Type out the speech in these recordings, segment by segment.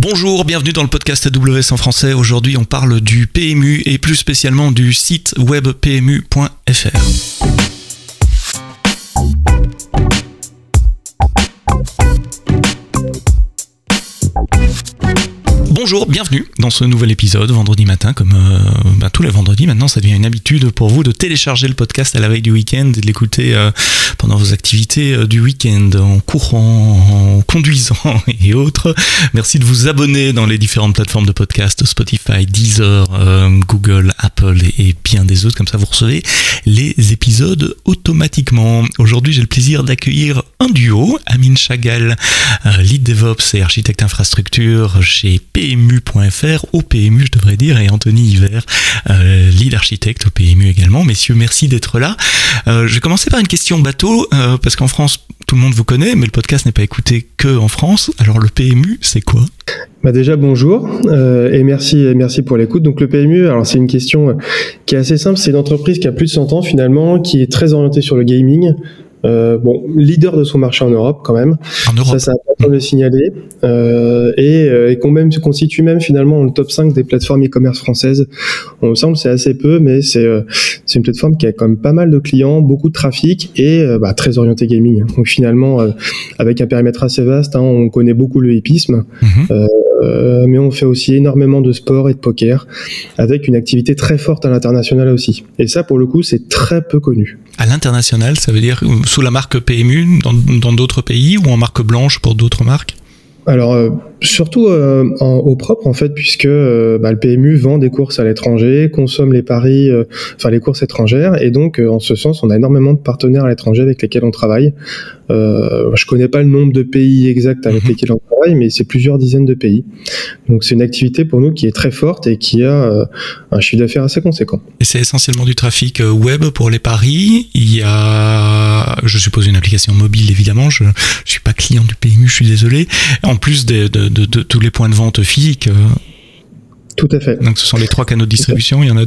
Bonjour, bienvenue dans le podcast AWS en français. Aujourd'hui, on parle du PMU et plus spécialement du site web pmu.fr. Bonjour, bienvenue dans ce nouvel épisode, vendredi matin, comme tous les vendredis. Maintenant, ça devient une habitude pour vous de télécharger le podcast à la veille du week-end et de l'écouter pendant vos activités du week-end, en courant, en conduisant et autres. Merci de vous abonner dans les différentes plateformes de podcast, Spotify, Deezer, Google, Apple et bien des autres. Comme ça, vous recevez les épisodes automatiquement. Aujourd'hui, j'ai le plaisir d'accueillir un duo, Amine Chagall, lead DevOps et architecte infrastructure chez PMU.fr, au PMU je devrais dire, et Anthony Hiver, lead architecte au PMU également. Messieurs, merci d'être là. Je vais commencer par une question bateau, parce qu'en France, tout le monde vous connaît, mais le podcast n'est pas écouté que en France. Alors le PMU, c'est quoi ? Déjà bonjour et merci pour l'écoute. Donc le PMU, alors c'est une question qui est assez simple. C'est une entreprise qui a plus de 100 ans finalement, qui est très orientée sur le gaming. Leader de son marché en Europe quand même. En Europe. Ça c'est important de le signaler. Et qu'on même se constitue même finalement dans le top 5 des plateformes e-commerce françaises. On me semble c'est assez peu, mais c'est une plateforme qui a quand même pas mal de clients, beaucoup de trafic et très orienté gaming. Donc finalement avec un périmètre assez vaste, on connaît beaucoup le hippisme. Mais on fait aussi énormément de sport et de poker, avec une activité très forte à l'international aussi. Et ça, pour le coup, c'est très peu connu. À l'international, ça veut dire sous la marque PMU dans d'autres pays ou en marque blanche pour d'autres marques ? Alors, surtout au propre, en fait, puisque le PMU vend des courses à l'étranger, consomme les paris, les courses étrangères, et donc, en ce sens, on a énormément de partenaires à l'étranger avec lesquels on travaille. Je connais pas le nombre de pays exacts avec lesquels on travaille, mais c'est plusieurs dizaines de pays. Donc, c'est une activité pour nous qui est très forte et qui a un chiffre d'affaires assez conséquent. Et c'est essentiellement du trafic web pour les paris. Il y a, je suppose, une application mobile, évidemment. Je suis pas client du PMU, je suis désolé. En plus de tous les points de vente physiques. Tout à fait. Donc ce sont les 3 canaux de distribution, il y en a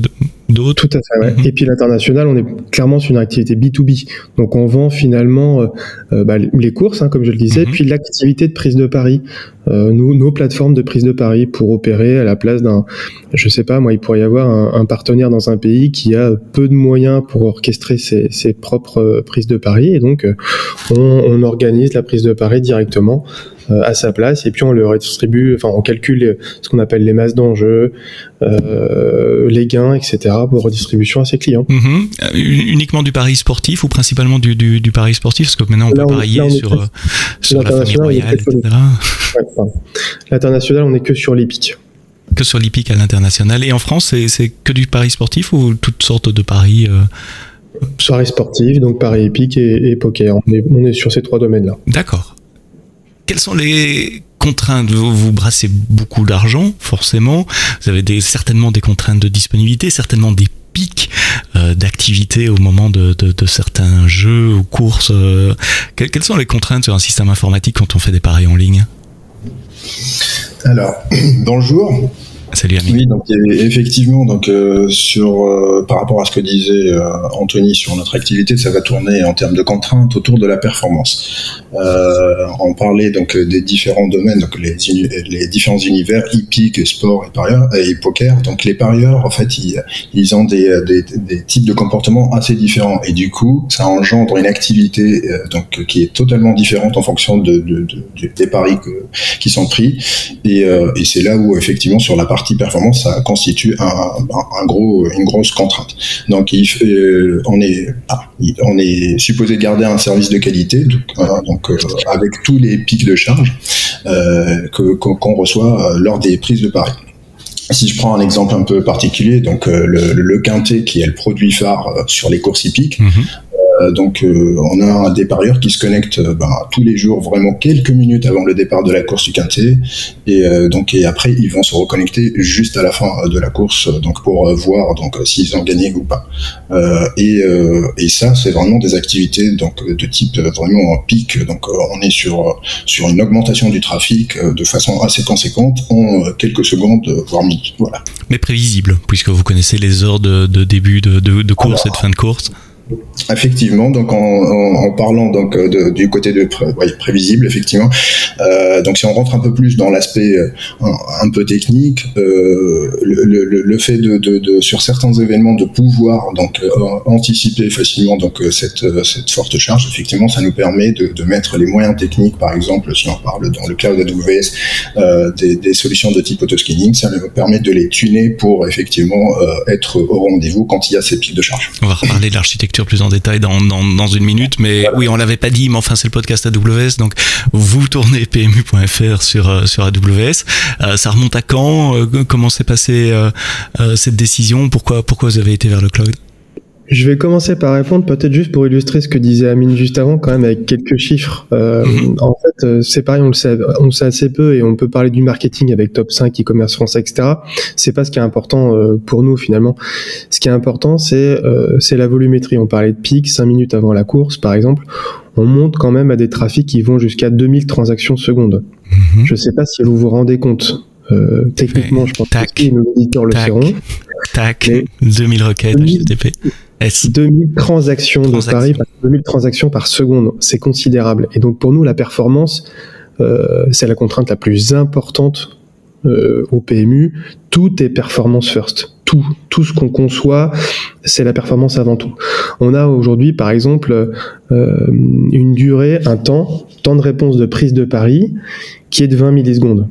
d'autres. Tout à fait, ouais. Et puis l'international, on est clairement sur une activité B2B. Donc on vend finalement les courses, comme je le disais, puis l'activité de prise de paris. Nos plateformes de prise de paris pour opérer à la place d'un, je sais pas, moi, il pourrait y avoir un partenaire dans un pays qui a peu de moyens pour orchestrer ses propres prises de paris. Et donc on organise la prise de paris directement à sa place, et puis on le redistribue, on calcule ce qu'on appelle les masses d'enjeux, les gains, etc. pour redistribution à ses clients. Uniquement du pari sportif ou principalement du pari sportif, parce que maintenant on peut parier sur la famille royale, etc. L'international, on est que sur l'hippique. Que sur l'hippique à l'international. Et en France, c'est que du pari sportif ou toutes sortes de paris Paris sportif, donc pari hippique et poker. On est sur ces 3 domaines-là. D'accord. Quelles sont les contraintes ? Vous brassez beaucoup d'argent, forcément. Vous avez certainement des contraintes de disponibilité, certainement des pics d'activité au moment de certains jeux ou courses. Quelles sont les contraintes sur un système informatique quand on fait des paris en ligne ? Alors, bonjour. Salut Amine. Oui, donc effectivement, par rapport à ce que disait Anthony sur notre activité, ça va tourner en termes de contraintes autour de la performance. On parlait donc des différents domaines, donc les différents univers hippique, sport et parieurs et poker. Donc les parieurs, en fait, ils ont des types de comportements assez différents et du coup, ça engendre une activité qui est totalement différente en fonction des paris qui sont pris et c'est là où effectivement sur la partie performance, ça constitue une grosse contrainte. Donc, on est supposé garder un service de qualité, avec tous les pics de charge qu'on reçoit lors des prises de paris. Si je prends un exemple un peu particulier, donc le quintet qui est le produit phare sur les courses hippiques. On a des parieurs qui se connectent tous les jours, vraiment quelques minutes avant le départ de la course du quintet, et après ils vont se reconnecter juste à la fin de la course, pour voir s'ils ont gagné ou pas. Et ça, c'est vraiment des activités de type vraiment en pic. Donc on est sur une augmentation du trafic de façon assez conséquente en quelques secondes, voire minutes. Voilà. Mais prévisible, puisque vous connaissez les heures de début de course et de fin de course. Effectivement, donc en parlant donc du côté prévisible, effectivement. Donc si on rentre un peu plus dans l'aspect un peu technique, le fait de sur certains événements de pouvoir donc anticiper facilement donc cette forte charge, effectivement, ça nous permet de mettre les moyens techniques, par exemple, si on parle dans le cloud AWS, des solutions de type autoscaling, ça nous permet de les tuner pour effectivement être au rendez-vous quand il y a ces pics de charge. On va reparler de l'architecture plus en détail dans une minute, mais voilà. Oui, on l'avait pas dit, mais enfin c'est le podcast AWS, donc vous tournez PMU.fr sur AWS. Ça remonte à quand? Comment s'est passée cette décision? Pourquoi vous avez été vers le cloud? Je vais commencer par répondre, peut-être juste pour illustrer ce que disait Amine juste avant, quand même avec quelques chiffres. En fait, c'est pareil, on le sait assez peu, et on peut parler du marketing avec Top 5, e-commerce français, etc. C'est pas ce qui est important pour nous finalement. Ce qui est important, c'est la volumétrie. On parlait de pic, 5 minutes avant la course, par exemple. On monte quand même à des trafics qui vont jusqu'à 2000 transactions seconde. Je sais pas si vous vous rendez compte. Techniquement, je pense que nos auditeurs le sauront. 2000 requêtes HTTP. 2000 transactions de Paris, 2000 transactions par seconde, c'est considérable. Et donc pour nous, la performance, c'est la contrainte la plus importante au PMU. Tout est performance first. Tout ce qu'on conçoit, c'est la performance avant tout. On a aujourd'hui, par exemple, une durée, un temps de réponse de prise de pari qui est de 20 millisecondes.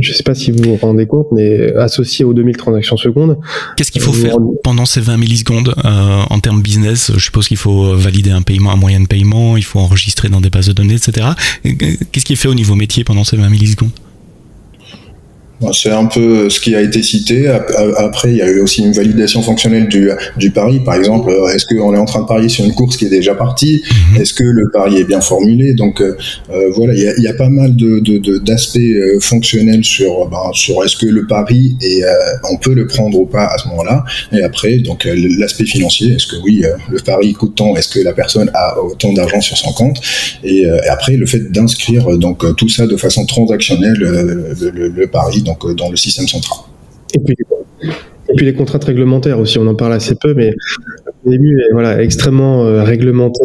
Je ne sais pas si vous vous rendez compte, mais associé aux 2000 transactions secondes... Qu'est-ce qu'il faut faire pendant ces 20 millisecondes en termes business? Je suppose qu'il faut valider un moyen de paiement, il faut enregistrer dans des bases de données, etc. Qu'est-ce qui est fait au niveau métier pendant ces 20 millisecondes? C'est un peu ce qui a été cité. Après, il y a eu aussi une validation fonctionnelle du pari. Par exemple, est-ce qu'on est en train de parier sur une course qui est déjà partie? Est-ce que le pari est bien formulé? Donc voilà, il y a pas mal d'aspects fonctionnels sur est-ce que le pari on peut le prendre ou pas à ce moment-là. Et après, donc l'aspect financier, est-ce que oui, le pari coûte tant? Est-ce que la personne a autant d'argent sur son compte? Et après, le fait d'inscrire donc tout ça de façon transactionnelle, le pari donc dans le système central. Et puis les contraintes réglementaires aussi, on en parle assez peu, mais au début, voilà, extrêmement réglementé,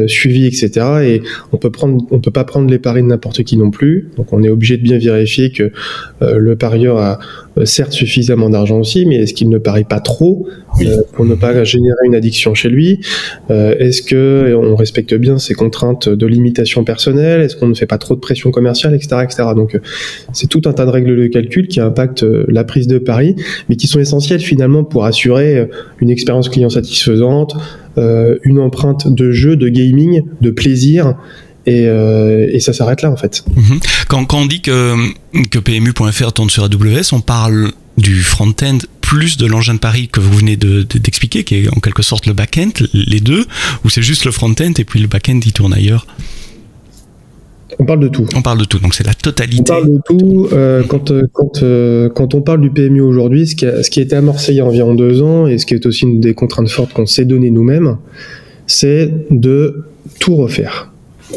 suivi, etc. Et on peut pas prendre les paris de n'importe qui non plus. Donc on est obligé de bien vérifier que le parieur a certes suffisamment d'argent aussi, mais est-ce qu'il ne parie pas trop pour ne pas générer une addiction chez lui? Est-ce que on respecte bien ses contraintes de limitation personnelle? Est-ce qu'on ne fait pas trop de pression commerciale, etc., etc. Donc c'est tout un tas de règles de calcul qui impactent la prise de pari, mais qui sont essentielles finalement pour assurer une expérience client satisfaisante, une empreinte de jeu, de gaming, de plaisir. Et ça s'arrête là en fait. Quand on dit que PMU.fr tourne sur AWS, on parle du front-end plus de l'engin de pari que vous venez d'expliquer, qui est en quelque sorte le back-end, les deux, ou c'est juste le front-end et puis le back-end il tourne ailleurs? On parle de tout. On parle de tout, donc c'est la totalité. On parle de tout. Quand on parle du PMU aujourd'hui, ce qui a été amorcé il y a environ 2 ans, et ce qui est aussi une des contraintes fortes qu'on s'est données nous-mêmes, c'est de tout refaire.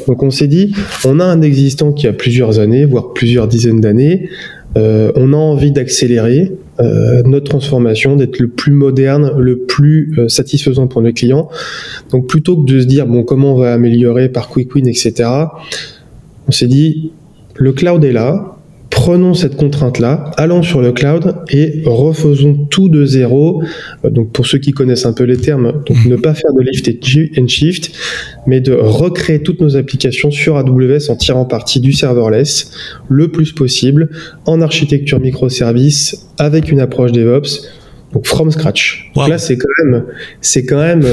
Donc on s'est dit, on a un existant qui a plusieurs années, voire plusieurs dizaines d'années, on a envie d'accélérer notre transformation, d'être le plus moderne, le plus satisfaisant pour nos clients. Donc plutôt que de se dire, bon, comment on va améliorer par quick win, etc., on s'est dit, le cloud est là, prenons cette contrainte-là, allons sur le cloud et refaisons tout de zéro. Donc pour ceux qui connaissent un peu les termes, donc ne pas faire de lift and shift, mais de recréer toutes nos applications sur AWS en tirant parti du serverless le plus possible, en architecture microservices, avec une approche DevOps. Donc from scratch. Wow. Donc là, c'est quand même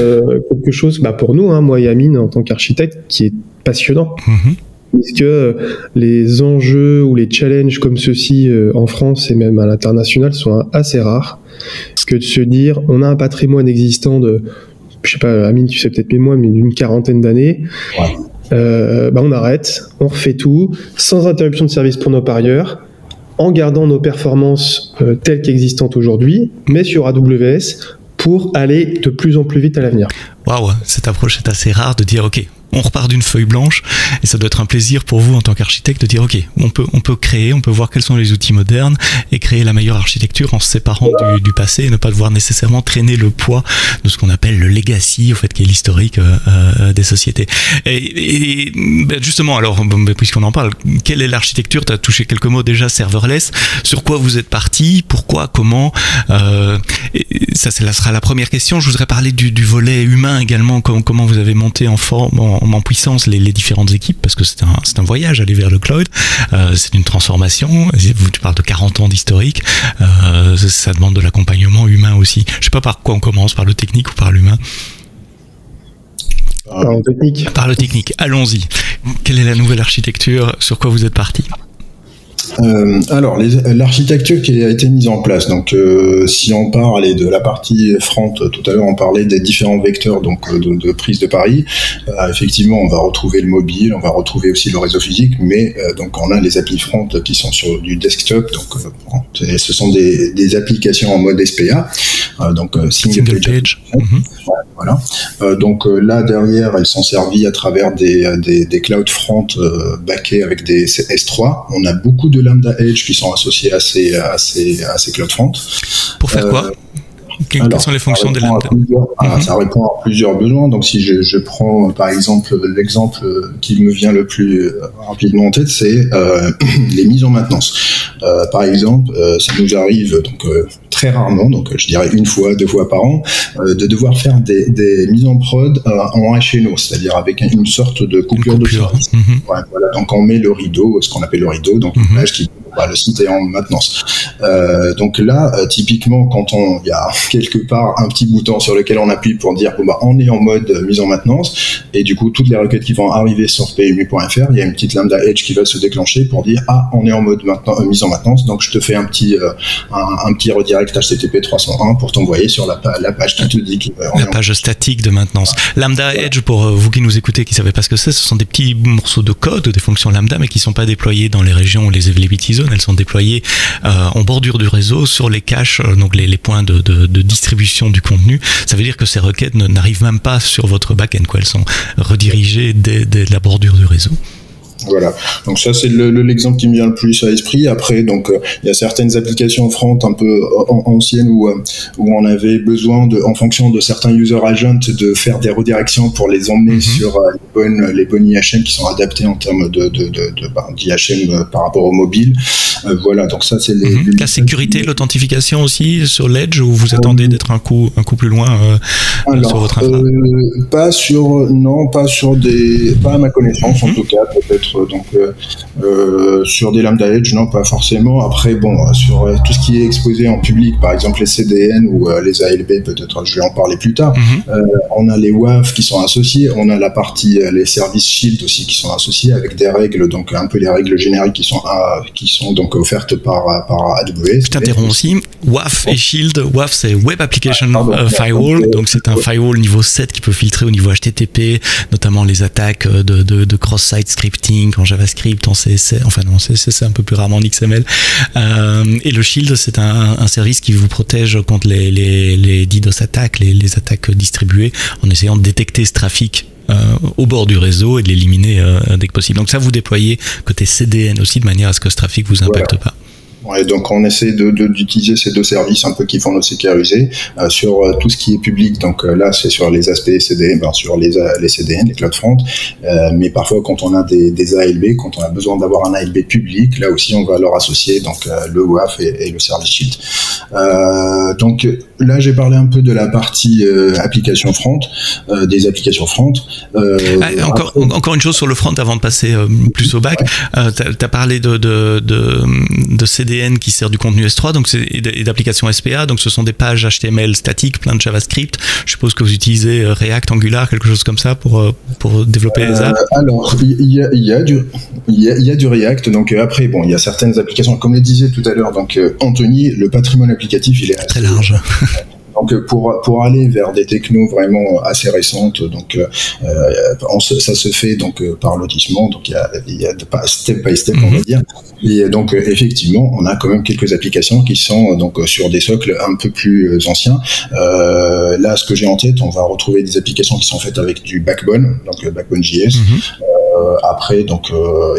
quelque chose, pour nous, moi et Amine, en tant qu'architecte, qui est passionnant. Puisque les enjeux ou les challenges comme ceux-ci en France et même à l'international sont assez rares, que de se dire on a un patrimoine existant de, je sais pas, Amine, tu sais peut-être mieux moi, mais d'une 40aine d'années. On arrête, on refait tout, sans interruption de service pour nos parieurs, en gardant nos performances telles qu'existantes aujourd'hui, mais sur AWS pour aller de plus en plus vite à l'avenir. Waouh, cette approche est assez rare de dire ok, on repart d'une feuille blanche et ça doit être un plaisir pour vous en tant qu'architecte de dire ok, on peut créer, on peut voir quels sont les outils modernes et créer la meilleure architecture en se séparant du passé et ne pas devoir nécessairement traîner le poids de ce qu'on appelle le legacy, au fait, qui est l'historique des sociétés. Et justement, alors, puisqu'on en parle, quelle est l'architecture? Tu as touché quelques mots déjà, serverless. Sur quoi vous êtes parti? Pourquoi? Comment? Ça sera la première question. Je voudrais parler du volet humain également. Comment vous avez monté en forme, en puissance les différentes équipes, parce que c'est un voyage aller vers le cloud. C'est une transformation. Tu parles de 40 ans d'historique. Ça demande de l'accompagnement humain aussi. Je sais pas par quoi on commence, par le technique ou par l'humain. Par le technique. Par le technique. Allons-y. Quelle est la nouvelle architecture? Sur quoi vous êtes parti? Alors, l'architecture qui a été mise en place. Donc, si on parle de la partie front, tout à l'heure on parlait des différents vecteurs donc de prise de pari. Effectivement, on va retrouver le mobile, on va retrouver aussi le réseau physique, mais donc on a les applis front qui sont sur du desktop. Donc, ce sont des applications en mode SPA. Donc single page. Voilà. Donc là derrière, elles sont servies à travers des cloud front backés avec des S3. On a beaucoup de Lambda Edge qui sont associés à ces cloud front. Pour faire quoi? Quelles sont les fonctions de Lambda? Ça répond à plusieurs besoins. Donc, si je prends par exemple l'exemple qui me vient le plus rapidement en tête, c'est les mises en maintenance. Par exemple, ça nous arrive donc très rarement, donc je dirais 1 fois, 2 fois par an, de devoir faire des mises en prod en HNO, c'est-à-dire avec une sorte de coupure de service. Ouais, voilà. Donc, on met le rideau, ce qu'on appelle le rideau, donc une page qui le site est en maintenance. Donc là, typiquement, quand il y a quelque part un petit bouton sur lequel on appuie pour dire on est en mode mise en maintenance, et du coup toutes les requêtes qui vont arriver sur PMU.fr, il y a une petite Lambda Edge qui va se déclencher pour dire on est en mode mise en maintenance, donc je te fais un petit redirect HTTP 301 pour t'envoyer sur la page qui te dit la page statique de maintenance. Lambda Edge, pour vous qui nous écoutez, qui ne savez pas ce que c'est, ce sont des petits morceaux de code, des fonctions Lambda, mais qui ne sont pas déployés dans les régions où les availability zones. Elles sont déployées en bordure du réseau sur les caches, donc les points de distribution du contenu. Ça veut dire que ces requêtes n'arrivent même pas sur votre back-end, quoi. Elles sont redirigées dès la bordure du réseau. Voilà. Donc ça, c'est l'exemple qui me vient le plus à l'esprit. Après, donc il y a certaines applications front un peu anciennes où on avait besoin en fonction de certains user agents de faire des redirections pour les emmener sur les bonnes IHM qui sont adaptées en termes d'IHM par rapport au mobile. Voilà. Donc ça, c'est la sécurité, l'authentification aussi sur l'Edge, où vous attendez d'être un coup plus loin sur votre infra. Pas à ma connaissance en tout cas, peut-être. Donc sur des Lambda Edge, non, pas forcément. Après, sur tout ce qui est exposé en public, par exemple les CDN ou les ALB, peut-être je vais en parler plus tard. On a les WAF qui sont associés, on a la partie les services Shield aussi qui sont associés avec des règles, donc un peu les règles génériques qui sont donc offertes par AWS. Je t'interromps aussi. WAF et Shield. WAF, c'est Web Application Firewall, donc c'est un firewall niveau 7 qui peut filtrer au niveau HTTP, notamment les attaques de cross-site scripting en JavaScript, en CSS, enfin non, CSS un peu plus rarement en XML. Et le Shield, c'est un service qui vous protège contre les DDoS attaques, les attaques distribuées, en essayant de détecter ce trafic au bord du réseau et de l'éliminer dès que possible. Donc ça, vous déployez côté CDN aussi, de manière à ce que ce trafic vous impacte pas. Ouais, donc on essaie d'utiliser ces deux services un peu qui font nous sécuriser sur tout ce qui est public. Donc là, c'est sur les aspects CDN, sur les CDN, les cloud front. Mais parfois, quand on a des ALB, quand on a besoin d'avoir un ALB public, là aussi, on va leur associer donc le WAF et le service Shield. Donc là, j'ai parlé un peu de la partie application front, des applications front. Encore une chose sur le front avant de passer plus au back. T'as parlé de CDN qui sert du contenu S3, donc et d'applications SPA, donc ce sont des pages HTML statiques, plein de JavaScript. Je suppose que vous utilisez React, Angular, quelque chose comme ça pour développer les apps. Alors, il y a du React, donc après, il y a certaines applications, comme le disait tout à l'heure, donc Anthony, le patrimoine applicatif, il est très large. Donc pour aller vers des technos vraiment assez récentes, donc ça se fait donc par lotissement, donc il y a step by step, on va dire. Et donc effectivement, on a quand même quelques applications qui sont donc sur des socles un peu plus anciens. Là, ce que j'ai en tête, on va retrouver des applications qui sont faites avec du Backbone, donc Backbone.js. Après, donc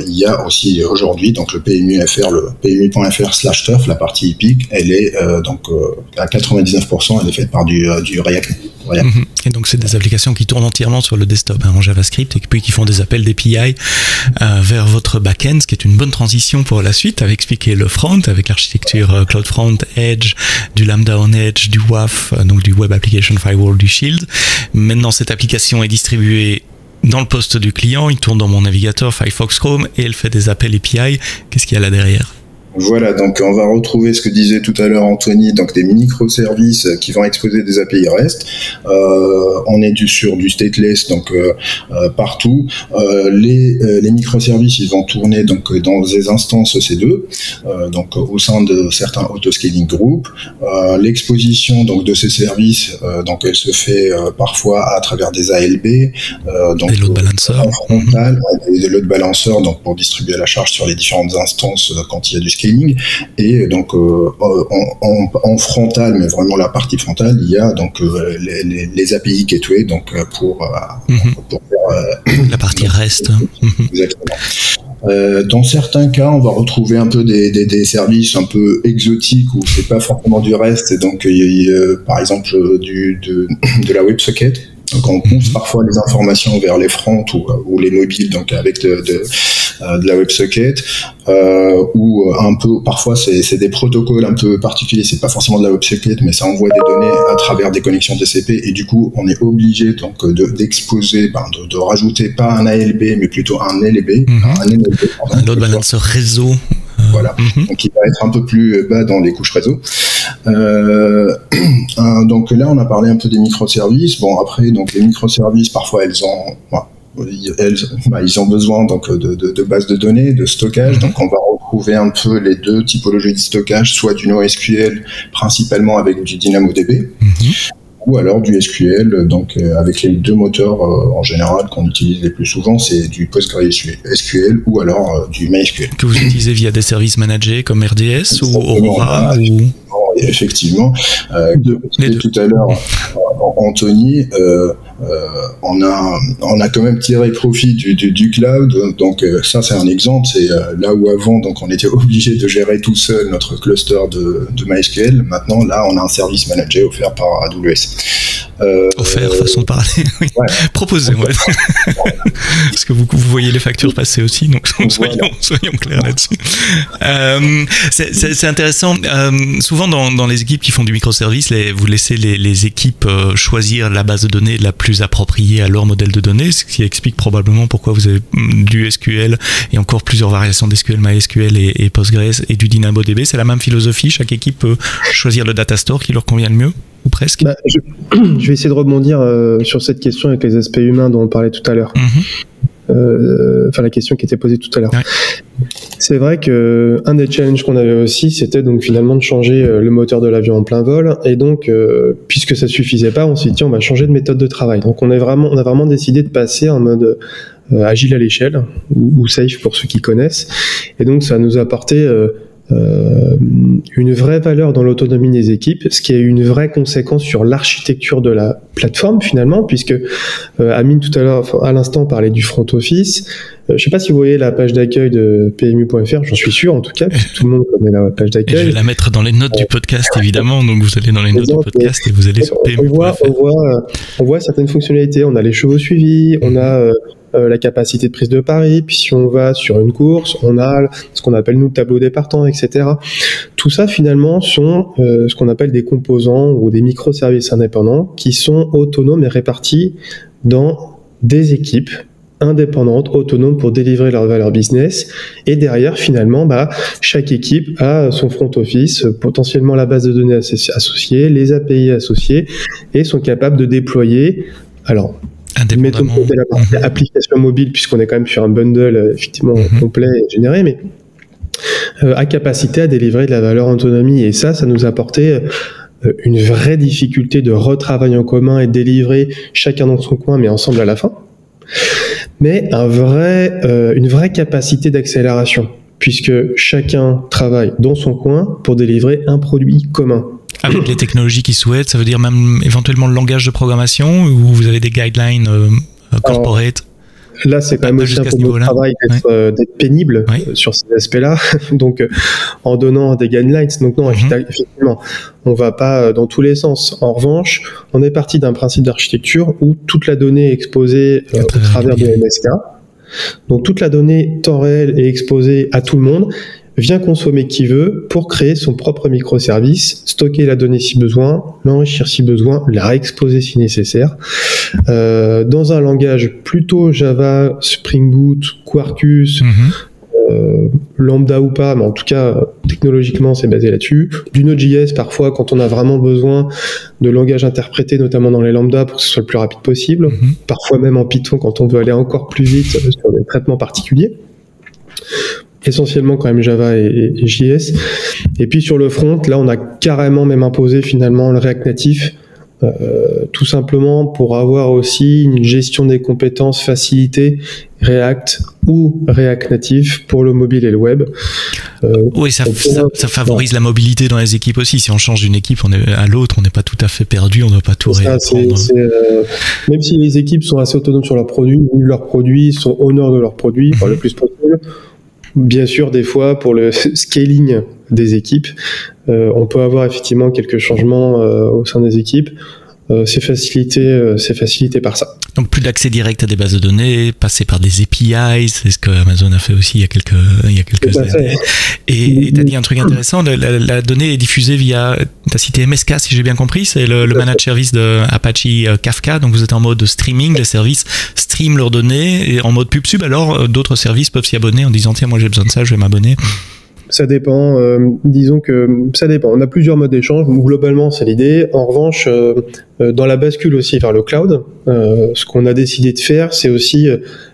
il y a aussi aujourd'hui donc le PMU.fr, le PMU.fr/turf, la partie hippique, elle est donc à 99%, elle est faite par du React. Et donc c'est des applications qui tournent entièrement sur le desktop en JavaScript et puis qui font des appels d'API vers votre backend, ce qui est une bonne transition pour la suite, avec expliquer le front avec l'architecture CloudFront, Edge, du Lambda on Edge, du WAF, donc du Web Application Firewall, du Shield. Maintenant cette application est distribuée dans le poste du client, il tourne dans mon navigateur Firefox Chrome et elle fait des appels API. Qu'est-ce qu'il y a là derrière ? Voilà, donc on va retrouver ce que disait tout à l'heure Anthony, donc des microservices qui vont exposer des API REST. On est sur du stateless, donc partout. Les microservices, ils vont tourner donc dans des instances EC2, donc au sein de certains autoscaling groups. L'exposition donc de ces services, donc elle se fait parfois à travers des ALB, donc des load balancers, des load balancers, donc pour distribuer la charge sur les différentes instances quand il y a du scaling. Et donc en frontal, mais vraiment la partie frontale, il y a donc les API gateway, donc pour faire la partie REST. Exactement. Dans certains cas, on va retrouver un peu des services un peu exotiques où c'est pas forcément du REST, et donc par exemple de la WebSocket. Donc on pousse parfois les informations vers les fronts ou les mobiles, donc avec de la WebSocket, ou un peu parfois c'est des protocoles un peu particuliers, c'est pas forcément de la WebSocket, mais ça envoie des données à travers des connexions TCP, et du coup on est obligé donc d'exposer, de rajouter pas un ALB mais plutôt un LB, un load balancer réseau. Voilà, donc il va être un peu plus bas dans les couches réseau. Donc là, on a parlé un peu des microservices. Bon, après, donc les microservices, parfois, ils ont besoin donc de bases de données, de stockage. Donc on va retrouver un peu les deux typologies de stockage, soit du NoSQL, principalement avec du DynamoDB. Ou alors du SQL, donc avec les deux moteurs en général qu'on utilise les plus souvent, c'est du PostgreSQL ou alors du MySQL. Que vous utilisez via des services managés comme RDS ou Aurora Effectivement. Tout à l'heure, Anthony, on a quand même tiré profit du cloud, donc ça c'est un exemple, c'est là où avant donc on était obligé de gérer tout seul notre cluster de MySQL, maintenant là on a un service managé offert par AWS. Offert, façon de parler, oui. Ouais. Proposé, ouais. Parce que vous voyez les factures passer aussi, donc soyons clairs là-dessus. C'est intéressant, souvent dans les équipes qui font du microservice, vous laissez les équipes choisir la base de données la plus appropriée à leur modèle de données, ce qui explique probablement pourquoi vous avez du SQL et encore plusieurs variations d'SQL, MySQL et Postgres et du DynamoDB. C'est la même philosophie, chaque équipe peut choisir le data store qui leur convient le mieux, ou presque. Je vais essayer de rebondir sur cette question avec les aspects humains dont on parlait tout à l'heure. Enfin, la question qui était posée tout à l'heure. Ouais. C'est vrai que un des challenges qu'on avait aussi, c'était donc finalement de changer le moteur de l'avion en plein vol, et donc puisque ça suffisait pas, on s'est dit on va changer de méthode de travail. Donc on a vraiment décidé de passer en mode agile à l'échelle ou safe pour ceux qui connaissent, et donc ça nous a apporté une vraie valeur dans l'autonomie des équipes, ce qui a eu une vraie conséquence sur l'architecture de la plateforme finalement, puisque Amine tout à l'heure, à l'instant, parlait du front office. Je ne sais pas si vous voyez la page d'accueil de PMU.fr, j'en suis sûr en tout cas, puisque tout le monde connaît la page d'accueil. Je vais la mettre dans les notes du podcast évidemment, donc vous allez dans les notes du podcast et vous allez sur PMU.fr. On voit certaines fonctionnalités, on a les chevaux suivis, on a la capacité de prise de pari, puis si on va sur une course, on a ce qu'on appelle nous le tableau des partants, etc. Tout ça finalement sont ce qu'on appelle des composants ou des microservices indépendants qui sont autonomes et répartis dans des équipes indépendantes, autonomes pour délivrer leur valeur business, et derrière finalement chaque équipe a son front office, potentiellement la base de données associée, les API associés, et sont capables de déployer mettons de côté la partie application mobile, puisqu'on est quand même sur un bundle effectivement complet et généré, mais à capacité à délivrer de la valeur en autonomie. Et ça nous a apporté une vraie difficulté de retravail en commun et de délivrer chacun dans son coin, mais ensemble à la fin. Mais une vraie capacité d'accélération, puisque chacun travaille dans son coin pour délivrer un produit commun. Avec les technologies qu'ils souhaitent, ça veut dire même éventuellement le langage de programmation, où vous avez des guidelines corporate. Là, c'est quand même aussi un peu notre travail d'être pénible sur ces aspects-là, donc en donnant des guidelines. Donc non, effectivement, on va pas dans tous les sens. En revanche, on est parti d'un principe d'architecture où toute la donnée est exposée au travers de MSK. Donc toute la donnée temps réel est exposée à tout le monde, vient consommer qui veut pour créer son propre microservice, stocker la donnée si besoin, l'enrichir si besoin, la réexposer si nécessaire. Dans un langage plutôt Java, Spring Boot, Quarkus, Lambda ou pas, mais en tout cas technologiquement c'est basé là-dessus. Du Node.js parfois quand on a vraiment besoin de langage interprété, notamment dans les lambda pour que ce soit le plus rapide possible. Parfois même en Python quand on veut aller encore plus vite sur des traitements particuliers. Essentiellement quand même Java et JS. Et puis sur le front, là on a carrément même imposé finalement le React Native, tout simplement pour avoir aussi une gestion des compétences facilitée React ou React Native pour le mobile et le web. Oui, ça favorise la mobilité dans les équipes aussi. Si on change d'une équipe à l'autre, on n'est pas tout à fait perdu, on ne doit pas tout réapprendre. Même si les équipes sont assez autonomes sur leurs produits, sont honneurs de leurs produits, le plus possible. Bien sûr, des fois, pour le scaling des équipes, on peut avoir effectivement quelques changements au sein des équipes. C'est facilité par ça. Donc plus d'accès direct à des bases de données, passer par des APIs, c'est ce que Amazon a fait aussi il y a quelques années. Et tu as dit un truc intéressant, la donnée est diffusée via, tu as cité MSK si j'ai bien compris, c'est le managed service de Apache Kafka, donc vous êtes en mode streaming, les services streament leurs données, et en mode pub sub, alors d'autres services peuvent s'y abonner en disant tiens moi j'ai besoin de ça, je vais m'abonner. Ça dépend, disons que ça dépend. On a plusieurs modes d'échange, globalement c'est l'idée. En revanche, dans la bascule aussi vers le cloud, ce qu'on a décidé de faire, c'est aussi,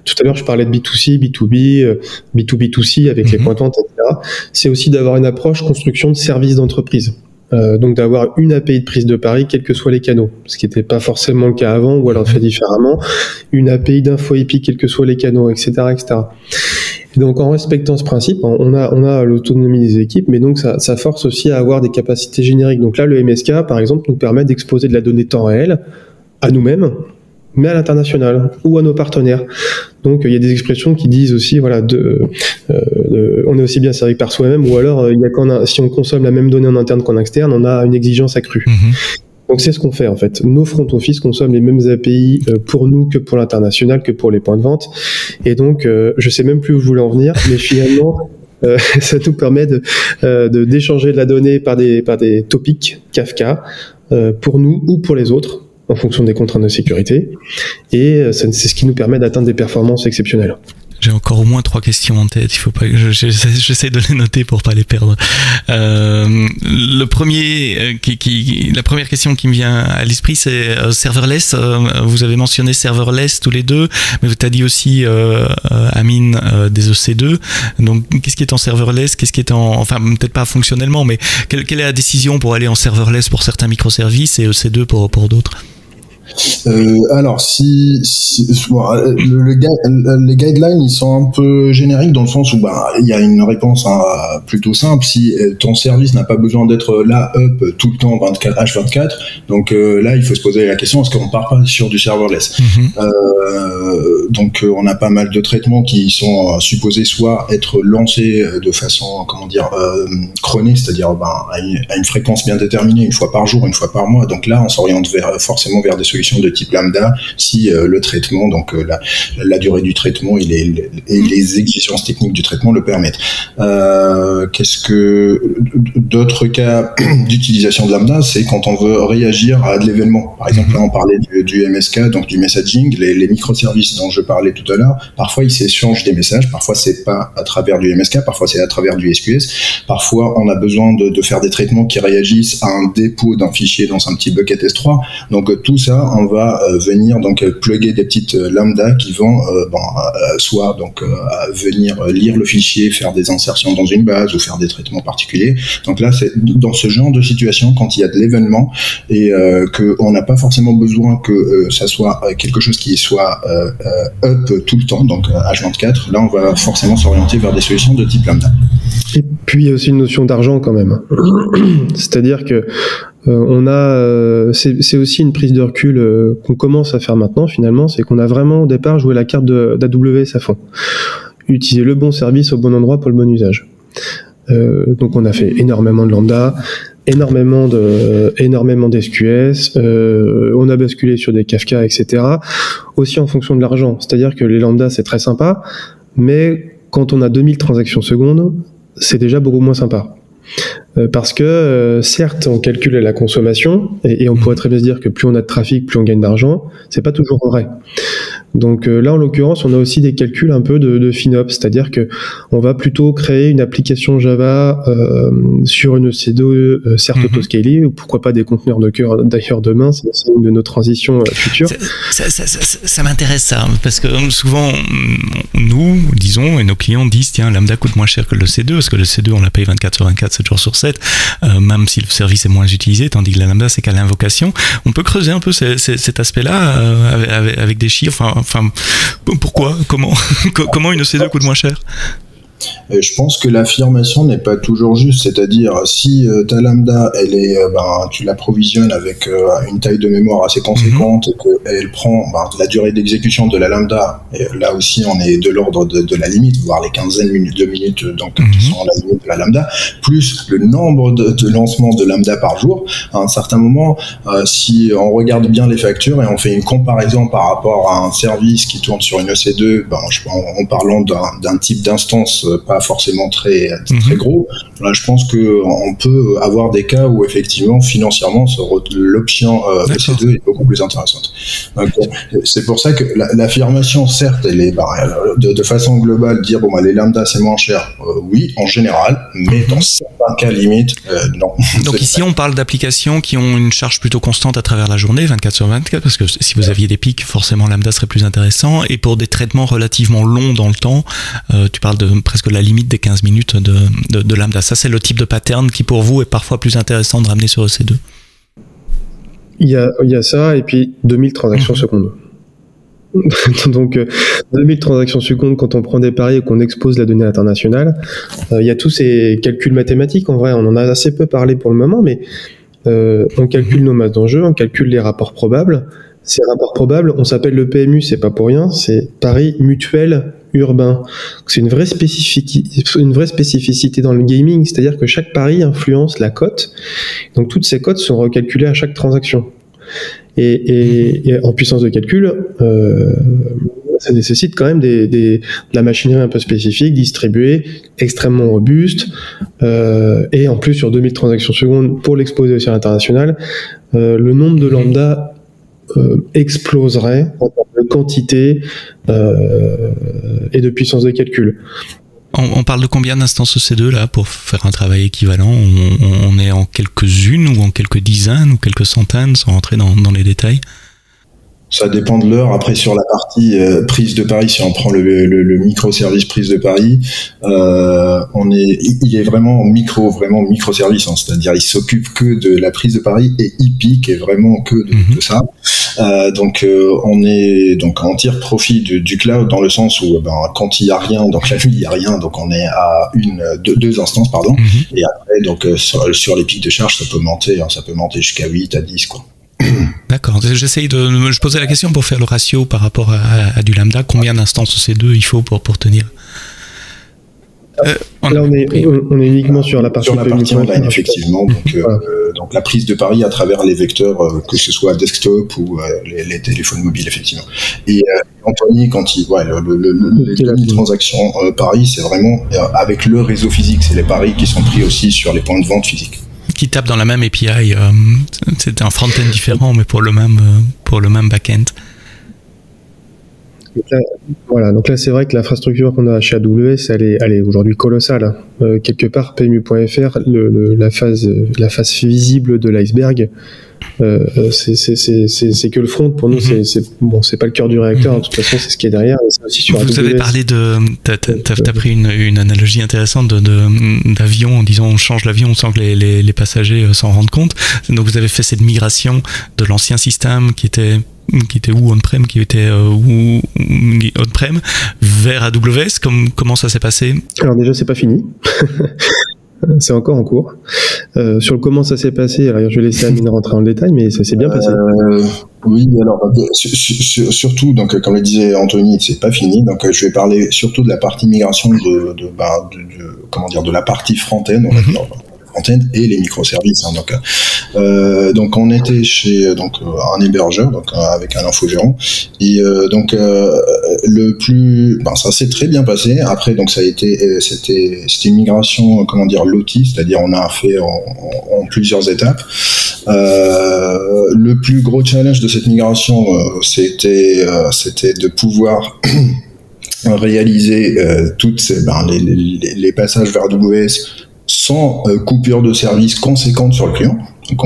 tout à l'heure je parlais de B2C, B2B, B2B2C avec les points de vente, etc. C'est aussi d'avoir une approche construction de services d'entreprise. Donc d'avoir une API de prise de pari, quels que soient les canaux, ce qui n'était pas forcément le cas avant, ou alors fait différemment, une API d'info IP, quels que soient les canaux, etc., etc. Et donc en respectant ce principe, on a l'autonomie des équipes, mais donc ça force aussi à avoir des capacités génériques. Donc là, le MSK, par exemple, nous permet d'exposer de la donnée temps réel à nous-mêmes, mais à l'international ou à nos partenaires. Donc il y a des expressions qui disent aussi, voilà, on est aussi bien servi par soi-même, ou alors si on consomme la même donnée en interne qu'en externe, on a une exigence accrue. Donc c'est ce qu'on fait en fait. Nos front office consomment les mêmes API pour nous que pour l'international, que pour les points de vente. Et donc je sais même plus où je voulais en venir, mais finalement ça nous permet d'échanger de la donnée par des topics Kafka pour nous ou pour les autres en fonction des contraintes de sécurité. Et c'est ce qui nous permet d'atteindre des performances exceptionnelles. J'ai encore au moins 3 questions en tête. Il faut pas que j'essaie de les noter pour pas les perdre. La première question qui me vient à l'esprit, c'est serverless. Vous avez mentionné serverless tous les deux, mais vous t'as dit aussi Amine des EC2. Donc qu'est-ce qui est en serverless, qu'est-ce qui est enfin peut-être pas fonctionnellement, mais quelle est la décision pour aller en serverless pour certains microservices et EC2 pour d'autres? Alors, les guidelines, ils sont un peu génériques dans le sens où il y a une réponse plutôt simple. Si ton service n'a pas besoin d'être là up tout le temps 24h24, donc là il faut se poser la question, est-ce qu'on part pas sur du serverless? Donc on a pas mal de traitements qui sont supposés soit être lancés de façon chronée, c'est-à-dire à une fréquence bien déterminée, une fois par jour, une fois par mois. Donc là on s'oriente forcément vers des solutions de type lambda si le traitement, donc la durée du traitement et les exigences techniques du traitement le permettent. Qu'est-ce que d'autres cas d'utilisation de lambda, c'est quand on veut réagir à de l'événement. Par exemple, là on parlait du MSK, donc du messaging, les microservices dont je parlais tout à l'heure. Parfois ils s'échangent des messages, parfois c'est pas à travers du MSK, parfois c'est à travers du SQS. Parfois on a besoin de faire des traitements qui réagissent à un dépôt d'un fichier dans un petit bucket S3. Donc tout ça, on va venir donc plugger des petites lambda qui vont soit donc venir lire le fichier, faire des insertions dans une base ou faire des traitements particuliers. Donc là, c'est dans ce genre de situation, quand il y a de l'événement et qu'on n'a pas forcément besoin que ça soit quelque chose qui soit up tout le temps, donc H24, là on va forcément s'orienter vers des solutions de type lambda. Et puis il y a aussi une notion d'argent quand même. C'est-à-dire que c'est aussi une prise de recul qu'on commence à faire maintenant finalement, c'est qu'on a vraiment au départ joué la carte d'AWS à fond. Utiliser le bon service au bon endroit pour le bon usage. Donc on a fait énormément de lambda, énormément d'SQS, on a basculé sur des Kafka, etc. Aussi en fonction de l'argent. C'est-à-dire que les lambda c'est très sympa, mais quand on a 2000 transactions secondes, c'est déjà beaucoup moins sympa. Parce que certes on calcule la consommation et on pourrait très bien se dire que plus on a de trafic, plus on gagne d'argent. C'est pas toujours vrai. Donc là en l'occurrence on a aussi des calculs un peu de FinOps, c'est-à-dire que on va plutôt créer une application Java sur une EC2 certes autoscalée, ou pourquoi pas des conteneurs Docker d'ailleurs demain, c'est une de nos transitions futures. Ça m'intéresse ça, parce que souvent nous disons et nos clients disent tiens Lambda coûte moins cher que le C2 parce que le C2 on la paye 24/24 7 jours sur 7 même si le service est moins utilisé, tandis que la Lambda c'est qu'à l'invocation. On peut creuser un peu cet aspect-là avec des chiffres. Enfin, pourquoi, comment une EC2 coûte moins cher? Je pense que l'affirmation n'est pas toujours juste, c'est-à-dire si ta lambda, elle est, tu l'approvisionnes avec une taille de mémoire assez conséquente et qu'elle prend la durée d'exécution de la lambda, et là aussi on est de l'ordre de la limite, voire les quinzaines de minutes donc, qui sont la limite de la lambda, plus le nombre de lancements de lambda par jour. À un certain moment, si on regarde bien les factures et on fait une comparaison par rapport à un service qui tourne sur une EC2, en parlant d'un type d'instance pas forcément très gros. Là, je pense qu'on peut avoir des cas où effectivement financièrement l'option EC2 est beaucoup plus intéressante. Donc, c'est pour ça que l'affirmation, certes, elle est de façon globale, dire les lambda c'est moins cher, oui en général, mais dans certains cas limites, non. Donc ici on parle d'applications qui ont une charge plutôt constante à travers la journée, 24/24, parce que si vous aviez des pics, forcément lambda serait plus intéressant, et pour des traitements relativement longs dans le temps, tu parles de presque la limite des 15 minutes de lambda. Ça, c'est le type de pattern qui, pour vous, est parfois plus intéressant de ramener sur EC2. Il y a ça, et puis 2000 transactions secondes. Donc, 2000 transactions secondes, quand on prend des paris et qu'on expose la donnée internationale, il y a tous ces calculs mathématiques. En vrai, on en a assez peu parlé pour le moment, mais on calcule nos masses d'enjeux, on calcule les rapports probables. Ces rapports probables, on s'appelle le PMU, c'est pas pour rien, c'est pari mutuel urbain. C'est une vraie spécificité dans le gaming, c'est-à-dire que chaque pari influence la cote. Donc toutes ces cotes sont recalculées à chaque transaction. Et en puissance de calcul, ça nécessite quand même de la machinerie un peu spécifique, distribuée, extrêmement robuste, et en plus sur 2000 transactions secondes pour l'exposer aussi à l'international, le nombre de lambda exploserait en termes de quantité et de puissance de calcul. On parle de combien d'instances EC2 là pour faire un travail équivalent? On est en quelques-unes ou en quelques dizaines ou quelques centaines sans rentrer dans les détails? Ça dépend de l'heure. Après, sur la partie prise de pari, si on prend le microservice prise de pari, il est vraiment microservice, hein, c'est-à-dire il s'occupe que de la prise de pari et il pique est vraiment que de ça. Donc on tire profit du cloud dans le sens où quand il y a rien, donc la nuit il y a rien, donc on est à deux instances pardon, et après donc sur les pics de charge ça peut monter jusqu'à 8 à 10 quoi. D'accord, je posais la question pour faire le ratio par rapport à du lambda, combien d'instances EC2 il faut pour tenir? Là on est uniquement sur la partie online effectivement, donc la prise de pari à travers les vecteurs, que ce soit desktop ou les téléphones mobiles effectivement. Et Anthony, quand les transactions pari, c'est vraiment avec le réseau physique, c'est les paris qui sont pris aussi sur les points de vente physiques. Qui tapent dans la même API, c'est un front-end différent, mais pour le même back-end. Donc là, c'est vrai que l'infrastructure qu'on a chez AWS, elle est aujourd'hui colossale. Quelque part, PMU.fr, la phase visible de l'iceberg, c'est que le front. Pour nous, c'est pas le cœur du réacteur. De toute façon, c'est ce qui est derrière. C'est aussi sur Vous AWS. avez parlé t'as pris une analogie intéressante d'avion en disant on change l'avion sans que les passagers s'en rendent compte. Donc vous avez fait cette migration de l'ancien système qui était où on-prem, où on-prem vers AWS. Comment ça s'est passé? Alors déjà, c'est pas fini. C'est encore en cours. Sur le comment ça s'est passé, alors je vais laisser Amine rentrer dans le détail, mais ça s'est bien passé. Oui, alors surtout, donc comme le disait Anthony, c'est pas fini. Donc je vais parler surtout de la partie migration de la partie front-end, on va dire. Front-end et les microservices. Donc on était chez un hébergeur, avec un infogérant, et ça s'est très bien passé. Après c'était une migration lotie, c'est-à-dire on a fait en plusieurs étapes. Le plus gros challenge de cette migration, c'était de pouvoir réaliser toutes les passages vers AWS sans coupure de service conséquente sur le client. Donc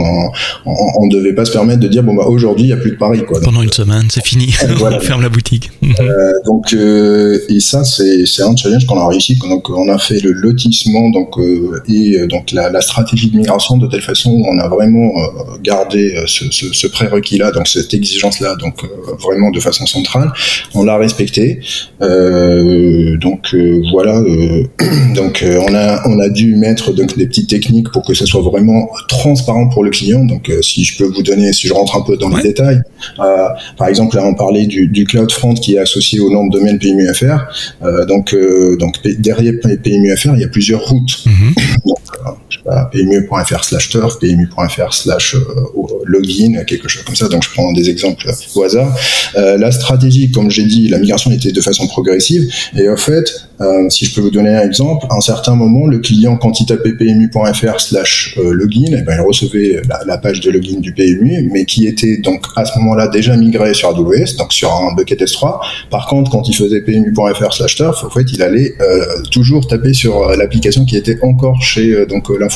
on devait pas se permettre de dire aujourd'hui il y a plus de pari, quoi. Pendant une semaine c'est fini. Voilà. On ferme la boutique. Et ça c'est un challenge qu'on a réussi. Donc on a fait le lotissement la stratégie de migration de telle façon où on a vraiment gardé ce prérequis là, donc cette exigence là, vraiment de façon centrale. On l'a respecté. Donc on a dû mettre des petites techniques pour que ça soit vraiment transparent pour le client. Donc si je rentre un peu dans les détails, par exemple là on parlait du cloud front qui est associé au nom de domaine PMU.fr. Donc derrière PMU.fr il y a plusieurs routes. PMU.fr/turf, PMU.fr/login, quelque chose comme ça. Donc je prends des exemples au hasard. La stratégie, comme j'ai dit, la migration était de façon progressive, et en fait, si je peux vous donner un exemple, à un certain moment, le client, quand il tapait PMU.fr/login, il recevait la page de login du PMU, mais qui était donc à ce moment-là déjà migré sur AWS, donc sur un bucket S3. Par contre, quand il faisait PMU.fr/turf, en fait, il allait toujours taper sur l'application qui était encore chez l'infogérant.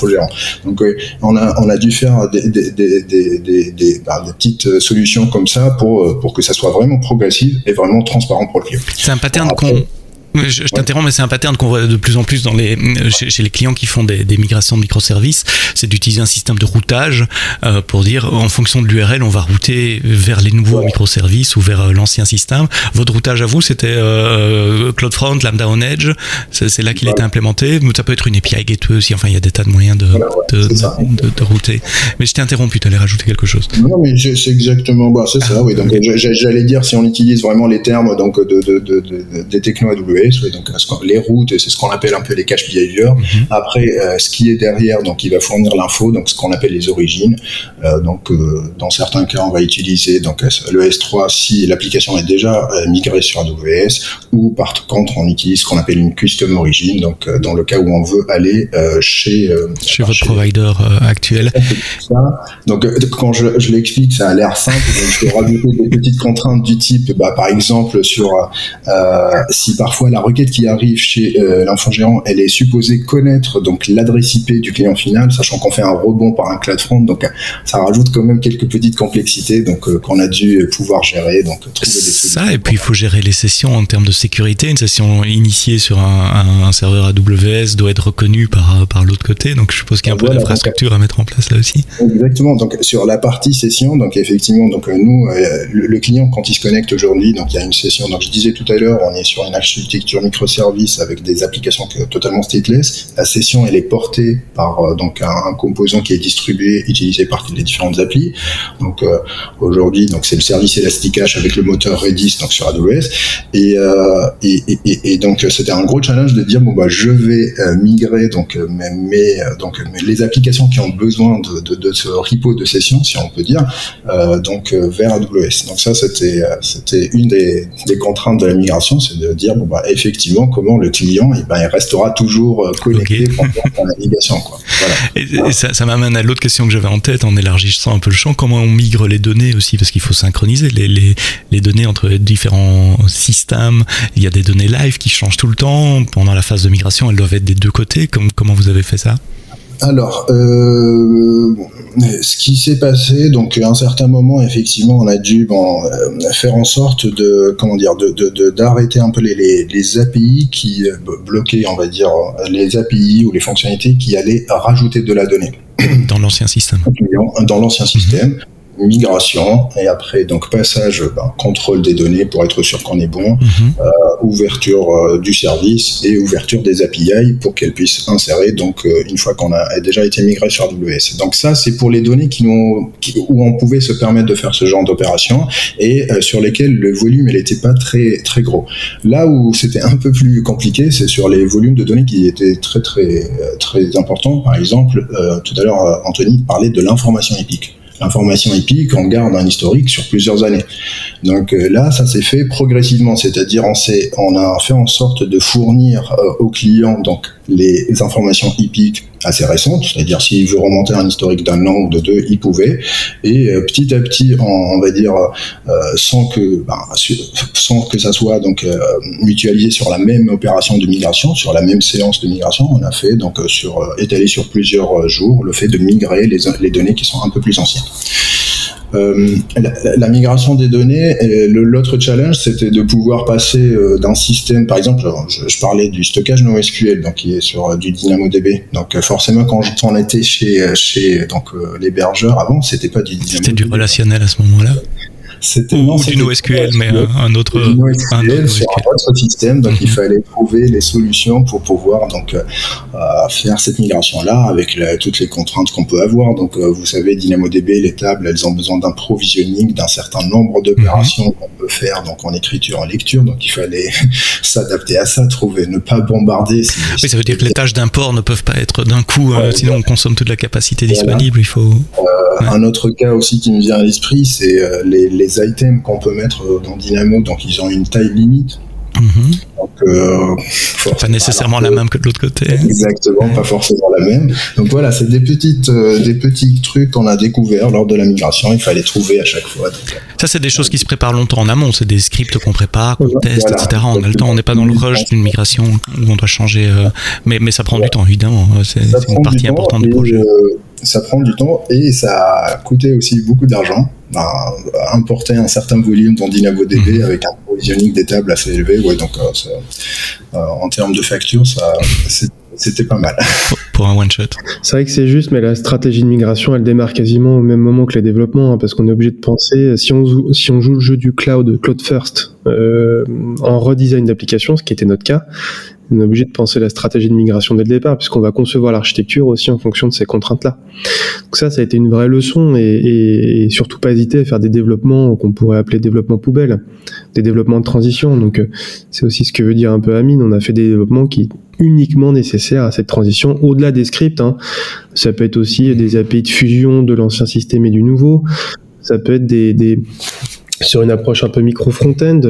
Donc on a dû faire des petites solutions comme ça pour que ça soit vraiment progressif et vraiment transparent pour le client. C'est un pattern je t'interromps, mais c'est un pattern qu'on voit de plus en plus chez les clients qui font des migrations de microservices, c'est d'utiliser un système de routage pour dire en fonction de l'URL on va router vers les nouveaux microservices ou vers l'ancien système. Votre routage à vous c'était CloudFront, Lambda on Edge, c'est là qu'il était implémenté. Ça peut être une API Gateway aussi, enfin il y a des tas de moyens de router. Mais je t'ai interrompu, tu allais rajouter quelque chose. Non mais c'est exactement c'est ça, oui. Donc j'allais dire, si on utilise vraiment les termes des techno AWS, donc les routes, c'est ce qu'on appelle un peu les cache behavior. Après, ce qui est derrière, donc il va fournir l'info, donc ce qu'on appelle les origines. Dans certains cas, on va utiliser le S3 si l'application est déjà migrée sur AWS, ou par contre, on utilise ce qu'on appelle une custom origin, donc dans le cas où on veut aller chez votre provider actuel. Donc quand je l'explique, ça a l'air simple. Donc, je peux rajouter des petites contraintes du type, par exemple, sur si parfois la requête qui arrive chez l'infogérant, elle est supposée connaître l'adresse IP du client final, sachant qu'on fait un rebond par un cloud front, donc ça rajoute quand même quelques petites complexités qu'on a dû pouvoir gérer, trouver des solutions. Et puis il faut gérer les sessions en termes de sécurité. Une session initiée sur un serveur AWS doit être reconnue par l'autre côté, donc je suppose qu'il y a un peu d'infrastructure à mettre en place là aussi. Exactement. Donc sur la partie session, effectivement, nous, le client quand il se connecte aujourd'hui, il y a une session. Donc je disais tout à l'heure, on est sur une architecture microservice avec des applications totalement stateless. La session, elle est portée par un composant qui est distribué, utilisé par les différentes applis. Donc aujourd'hui, c'est le service Elasticache avec le moteur Redis sur AWS. Et donc c'était un gros challenge de dire je vais migrer les applications qui ont besoin de ce repo de session, si on peut dire, vers AWS. Donc ça c'était une des contraintes de la migration, c'est de dire effectivement comment le client, il restera toujours connecté pendant la navigation, quoi. Voilà. Et ça m'amène à l'autre question que j'avais en tête en élargissant un peu le champ. Comment on migre les données aussi, parce qu'il faut synchroniser les données entre différents systèmes. Il y a des données live qui changent tout le temps. Pendant la phase de migration, elles doivent être des deux côtés. Comment vous avez fait ça ? Alors, ce qui s'est passé, donc à un certain moment, effectivement, on a dû faire en sorte d'arrêter un peu les API qui bloquaient, on va dire, les API ou les fonctionnalités qui allaient rajouter de la donnée. Dans l'ancien système. Dans l'ancien système. Migration, et après donc passage, contrôle des données pour être sûr qu'on est bon, ouverture du service et ouverture des API pour qu'elles puissent insérer, donc une fois qu'on a déjà été migré sur AWS. Donc ça, c'est pour les données où on pouvait se permettre de faire ce genre d'opération et sur lesquelles le volume n'était pas très très gros. Là où c'était un peu plus compliqué, c'est sur les volumes de données qui étaient très très très importants. Par exemple, tout à l'heure Anthony parlait de l'information épique. L'information épique, on garde un historique sur plusieurs années. Donc là, ça s'est fait progressivement, c'est-à-dire on a fait en sorte de fournir aux clients donc les informations épiques assez récentes, c'est-à-dire s'il veut remonter un historique d'un an ou de deux, il pouvait, et petit à petit, on va dire sans que ça soit donc mutualisé sur la même opération de migration, sur la même séance de migration, on a fait donc étalé sur plusieurs jours le fait de migrer les données qui sont un peu plus anciennes. La migration des données, l'autre challenge, c'était de pouvoir passer d'un système, par exemple, je parlais du stockage NoSQL, donc qui est sur du DynamoDB. Donc forcément, quand on était chez l'hébergeur avant, c'était pas du DynamoDB. C'était du relationnel à ce moment-là. C'était du NoSQL, mais un autre sur un autre système. Donc il fallait trouver les solutions pour pouvoir donc faire cette migration-là avec toutes les contraintes qu'on peut avoir. Donc vous savez, DynamoDB, les tables, elles ont besoin d'un provisioning, d'un certain nombre d'opérations qu'on peut faire donc en écriture, en lecture. Donc il fallait s'adapter à ça, ne pas bombarder. Oui, ça veut dire que les tâches d'import ne peuvent pas être d'un coup, sinon on consomme toute la capacité disponible. Il faut. Un autre cas aussi qui me vient à l'esprit, c'est les items qu'on peut mettre dans Dynamo, donc ils ont une taille limite. Donc, pas nécessairement la même que de l'autre côté. Exactement, pas forcément la même. Donc voilà, c'est des petits trucs qu'on a découverts lors de la migration. Il fallait trouver à chaque fois. Ça, c'est des choses qui se préparent longtemps en amont. C'est des scripts qu'on prépare, qu'on teste, etc. On a le temps. On n'est pas dans le rush d'une migration où on doit changer. Mais ça prend du temps, évidemment. C'est une partie importante du projet. Ça prend du temps et ça a coûté aussi beaucoup d'argent. Importer un certain volume dans DynamoDB avec un provisioning des tables assez élevé, donc en termes de facture, c'était pas mal. Pour un one shot. C'est vrai que c'est juste, mais la stratégie de migration, elle démarre quasiment au même moment que les développements, parce qu'on est obligé de penser, si on joue le jeu du cloud first, en redesign d'application, ce qui était notre cas, on est obligé de penser la stratégie de migration dès le départ, puisqu'on va concevoir l'architecture aussi en fonction de ces contraintes-là. Donc ça a été une vraie leçon, et surtout pas hésiter à faire des développements qu'on pourrait appeler développement poubelle, des développements de transition. Donc c'est aussi ce que veut dire un peu Amine. On a fait des développements qui uniquement nécessaires à cette transition, au-delà des scripts. Ça peut être aussi des API de fusion de l'ancien système et du nouveau. Ça peut être sur une approche un peu micro-front-end,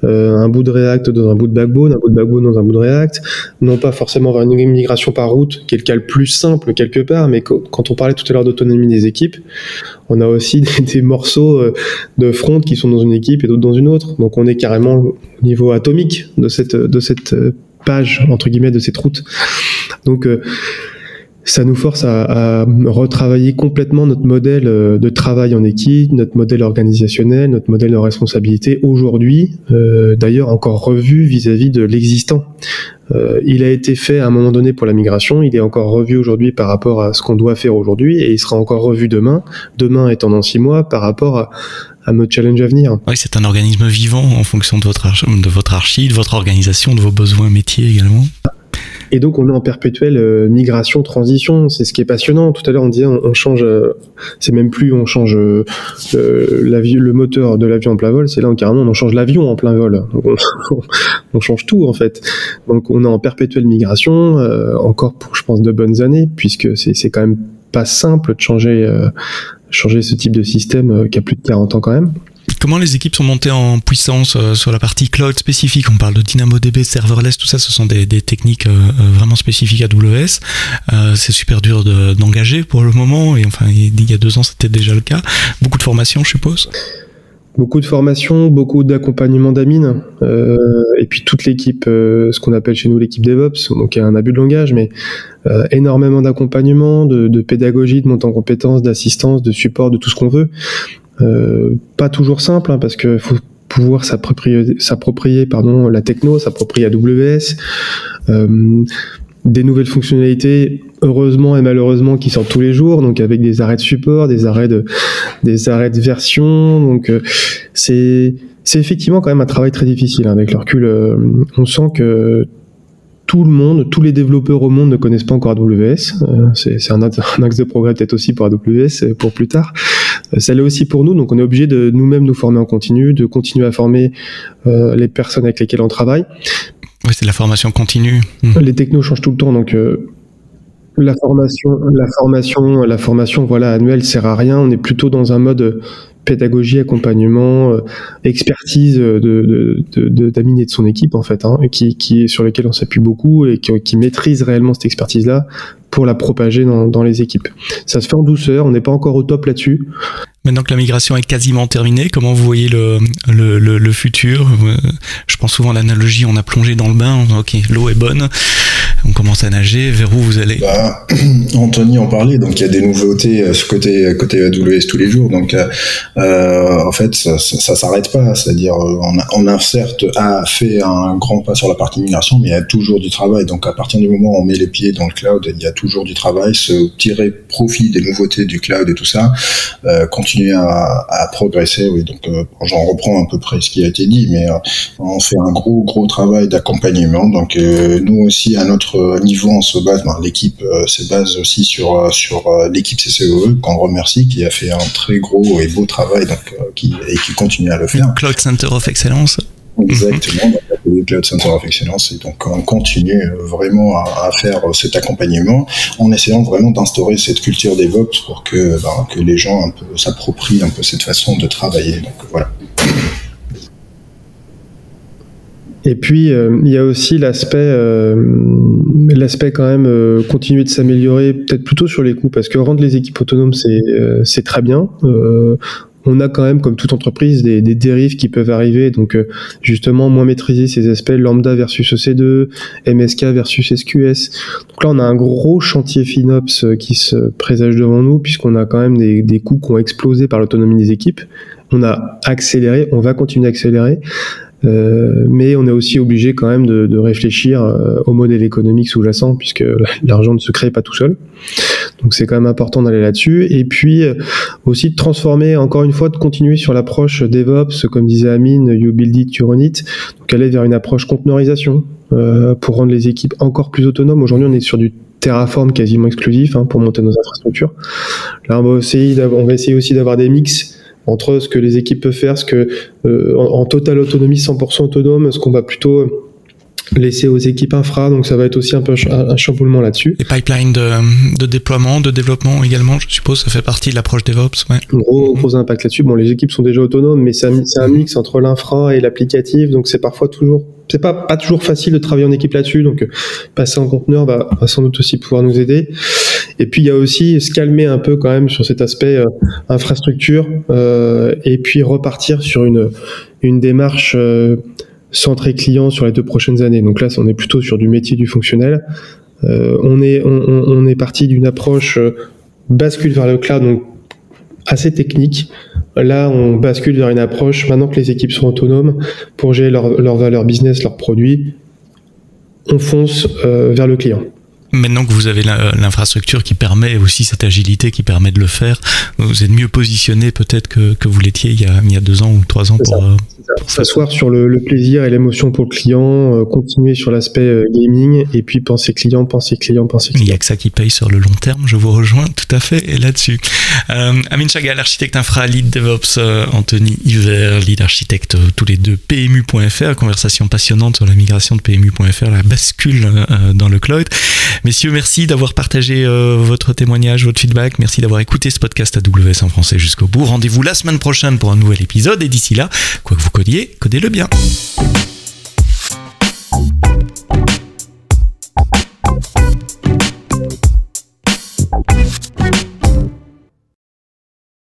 un bout de React dans un bout de Backbone, un bout de Backbone dans un bout de React, non pas forcément vers une migration par route, qui est le cas le plus simple quelque part, mais quand on parlait tout à l'heure d'autonomie des équipes, on a aussi des morceaux de front qui sont dans une équipe et d'autres dans une autre, donc on est carrément au niveau atomique de cette page, entre guillemets, de cette route. Donc ça nous force à retravailler complètement notre modèle de travail en équipe, notre modèle organisationnel, notre modèle de responsabilité aujourd'hui, d'ailleurs encore revu vis-à-vis de l'existant. Il a été fait à un moment donné pour la migration, il est encore revu aujourd'hui par rapport à ce qu'on doit faire aujourd'hui, et il sera encore revu demain étant dans 6 mois par rapport à notre challenge à venir. Oui, c'est un organisme vivant en fonction de votre archi, de votre organisation, de vos besoins métiers également. Et donc on est en perpétuelle migration, transition, c'est ce qui est passionnant. Tout à l'heure on disait on change, c'est même plus on change le moteur de l'avion en plein vol, c'est là carrément on change l'avion en plein vol. Donc on change tout en fait. Donc on est en perpétuelle migration, encore pour je pense de bonnes années, puisque c'est quand même pas simple de changer ce type de système qui a plus de 40 ans quand même. Comment les équipes sont montées en puissance sur la partie cloud spécifique? On parle de DynamoDB, serverless, tout ça, ce sont des techniques vraiment spécifiques à AWS. C'est super dur d'engager pour le moment, et enfin, il y a 2 ans, c'était déjà le cas. Beaucoup de formations, je suppose. Beaucoup de formations, beaucoup d'accompagnement d'admin, et puis toute l'équipe, ce qu'on appelle chez nous l'équipe DevOps, donc il y a un abus de langage, mais énormément d'accompagnement, de pédagogie, de montée en compétences, d'assistance, de support, de tout ce qu'on veut. Pas toujours simple, hein, parce que faut pouvoir s'approprier la techno, s'approprier AWS, des nouvelles fonctionnalités, heureusement et malheureusement, qui sortent tous les jours, donc avec des arrêts de support, des arrêts de version, donc c'est effectivement quand même un travail très difficile, hein. Avec le recul, on sent que tous les développeurs au monde ne connaissent pas encore AWS. C'est un axe de progrès peut-être aussi pour AWS pour plus tard. Ça l'est aussi pour nous, donc on est obligé de nous-mêmes nous former en continu, de continuer à former les personnes avec lesquelles on travaille. Oui, c'est de la formation continue. Les technos changent tout le temps, donc la formation, voilà, annuelle sert à rien. On est plutôt dans un mode pédagogie, accompagnement, expertise d'admin et de son équipe en fait, hein, sur lequel on s'appuie beaucoup et qui maîtrise réellement cette expertise-là pour la propager dans les équipes. Ça se fait en douceur, on n'est pas encore au top là-dessus. Maintenant que la migration est quasiment terminée, comment vous voyez le futur? Je pense souvent à l'analogie, on a plongé dans le bain, ok, l'eau est bonne, on commence à nager, vers où vous allez? Anthony en parlait, donc il y a des nouveautés côté AWS tous les jours, donc en fait ça s'arrête pas, c'est-à-dire on a certes fait un grand pas sur la partie migration, mais il y a toujours du travail, donc à partir du moment où on met les pieds dans le cloud, il y a toujours du travail, se tirer profit des nouveautés du cloud et tout ça, continuer à progresser, oui. Donc j'en reprends à peu près ce qui a été dit, mais on fait un gros travail d'accompagnement. Donc nous aussi à notre niveau, on se base, l'équipe se base aussi sur l'équipe CCOE qu'on remercie, qui a fait un très gros et beau travail, donc qui continue à le faire. Cloud Center of Excellence. Exactement, le Cloud Center of Excellence, et donc on continue vraiment à faire cet accompagnement en essayant vraiment d'instaurer cette culture DevOps pour que les gens un peu s'approprient un peu cette façon de travailler. Donc voilà. Et puis il y a aussi l'aspect quand même continuer de s'améliorer, peut-être plutôt sur les coûts, parce que rendre les équipes autonomes c'est très bien. On a quand même, comme toute entreprise, des dérives qui peuvent arriver, donc justement moins maîtriser ces aspects lambda versus EC2, MSK versus SQS. Donc là, on a un gros chantier FinOps qui se présage devant nous, puisqu'on a quand même des coûts qui ont explosé par l'autonomie des équipes. On a accéléré, on va continuer à accélérer, mais on est aussi obligé quand même de réfléchir au modèle économique sous-jacent, puisque l'argent ne se crée pas tout seul. Donc c'est quand même important d'aller là-dessus, et puis aussi de transformer, encore une fois, de continuer sur l'approche DevOps, comme disait Amine, you build it, you run it, donc aller vers une approche conteneurisation pour rendre les équipes encore plus autonomes. Aujourd'hui, on est sur du Terraform quasiment exclusif pour monter nos infrastructures. Là, on va essayer aussi d'avoir des mix entre ce que les équipes peuvent faire, ce que en totale autonomie, 100% autonome, ce qu'on va plutôt laisser aux équipes infra, donc ça va être aussi un peu un chamboulement là-dessus. Les pipelines de déploiement, de développement également, je suppose, ça fait partie de l'approche DevOps. Ouais. Gros impact là-dessus. Bon, les équipes sont déjà autonomes, mais c'est un mix entre l'infra et l'applicatif, donc c'est parfois c'est pas toujours facile de travailler en équipe là-dessus, donc passer en conteneur va sans doute aussi pouvoir nous aider. Et puis il y a aussi se calmer un peu quand même sur cet aspect infrastructure, et puis repartir sur une démarche centré client sur les 2 prochaines années. Donc là, on est plutôt sur du métier du fonctionnel. On est parti d'une approche bascule vers le cloud, donc assez technique. Là, on bascule vers une approche, maintenant que les équipes sont autonomes, pour gérer leur valeur business, leurs produits, on fonce vers le client. Maintenant que vous avez l'infrastructure qui permet aussi cette agilité, qui permet de le faire, vous êtes mieux positionné peut-être que vous l'étiez il y a 2 ans ou 3 ans pour s'asseoir sur le plaisir et l'émotion pour le client, continuer sur l'aspect gaming, et puis penser client. Il n'y a que ça qui paye sur le long terme, je vous rejoins tout à fait et là-dessus. Amine Chagall, architecte infra, lead DevOps, Anthony Hiver, lead architecte, tous les deux PMU.fr, conversation passionnante sur la migration de PMU.fr, la bascule dans le cloud. Messieurs, merci d'avoir partagé votre témoignage, votre feedback. Merci d'avoir écouté ce podcast AWS en français jusqu'au bout. Rendez-vous la semaine prochaine pour un nouvel épisode. Et d'ici là, quoi que vous codiez, codez-le bien.